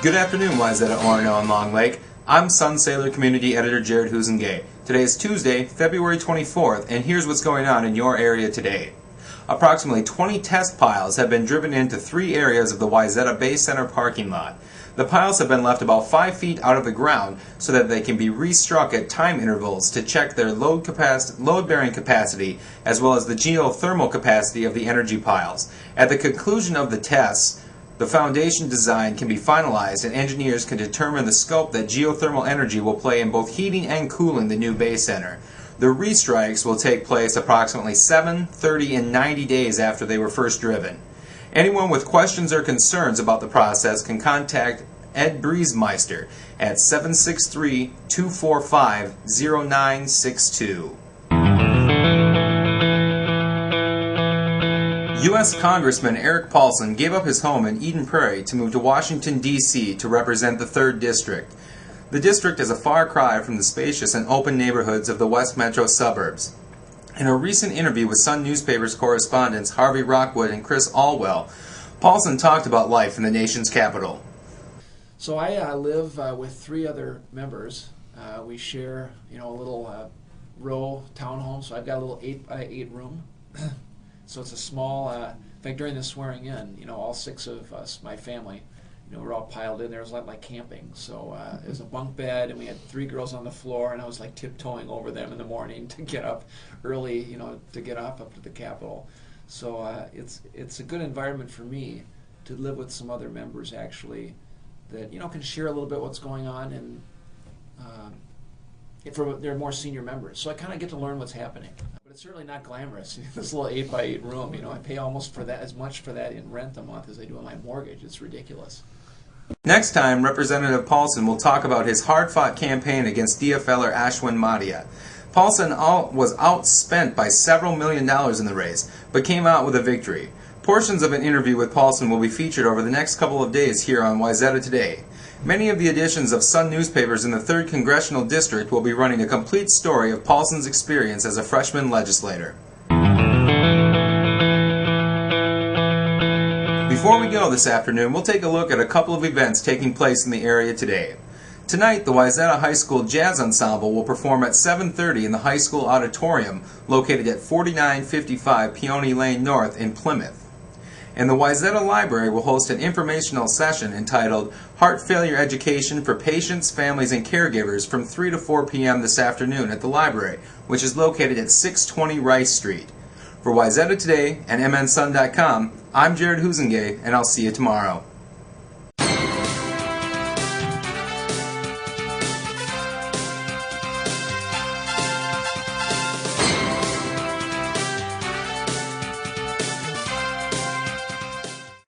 Good afternoon, Wayzata, Orono, and Long Lake. I'm Sun Sailor Community Editor Jared Huzengay. Today is Tuesday, February 24th, and here's what's going on in your area today. Approximately 20 test piles have been driven into 3 areas of the Wayzata Bay Center parking lot. The piles have been left about 5 feet out of the ground so that they can be restruck at time intervals to check their load-bearing capacity as well as the geothermal capacity of the energy piles. At the conclusion of the tests, the foundation design can be finalized and engineers can determine the scope that geothermal energy will play in both heating and cooling the new Bay Center. The restrikes will take place approximately 7, 30, and 90 days after they were first driven. Anyone with questions or concerns about the process can contact Ed Briesmeister at 763-245-0962. U.S. Congressman Eric Paulson gave up his home in Eden Prairie to move to Washington, D.C. to represent the 3rd District. The district is a far cry from the spacious and open neighborhoods of the West Metro suburbs. In a recent interview with Sun newspapers correspondents Harvey Rockwood and Chris Allwell, Paulson talked about life in the nation's capital. So I live with 3 other members. We share, a little row townhome. So I've got a little 8x8 room. So it's a small. In fact, during the swearing in, all 6 of us, my family, we're all piled in there. It was like camping. So it was a bunk bed, and we had 3 girls on the floor, and I was like tiptoeing over them in the morning to get up early, to get up to the Capitol. So it's a good environment for me to live with some other members actually that can share a little bit what's going on, and they're more senior members. So I kind of get to learn what's happening. But it's certainly not glamorous. This little 8x8 room, I pay almost as much for that in rent a month as I do on my mortgage. It's ridiculous. Next time, Representative Paulson will talk about his hard-fought campaign against DFLer Ashwin Madhya. Paulson was outspent by several $1 million in the race, but came out with a victory. Portions of an interview with Paulson will be featured over the next couple of days here on Wayzata Today. Many of the editions of Sun newspapers in the 3rd Congressional District will be running a complete story of Paulson's experience as a freshman legislator. Before we go this afternoon, we'll take a look at a couple of events taking place in the area today. Tonight, the Wayzata High School Jazz Ensemble will perform at 7:30 in the high school auditorium located at 4955 Peony Lane North in Plymouth. And the Wayzata Library will host an informational session entitled Heart Failure Education for Patients, Families, and Caregivers from 3 to 4 p.m. this afternoon at the library, which is located at 620 Rice Street. For Wayzata Today and MNSun.com, I'm Jared Huzengay, and I'll see you tomorrow.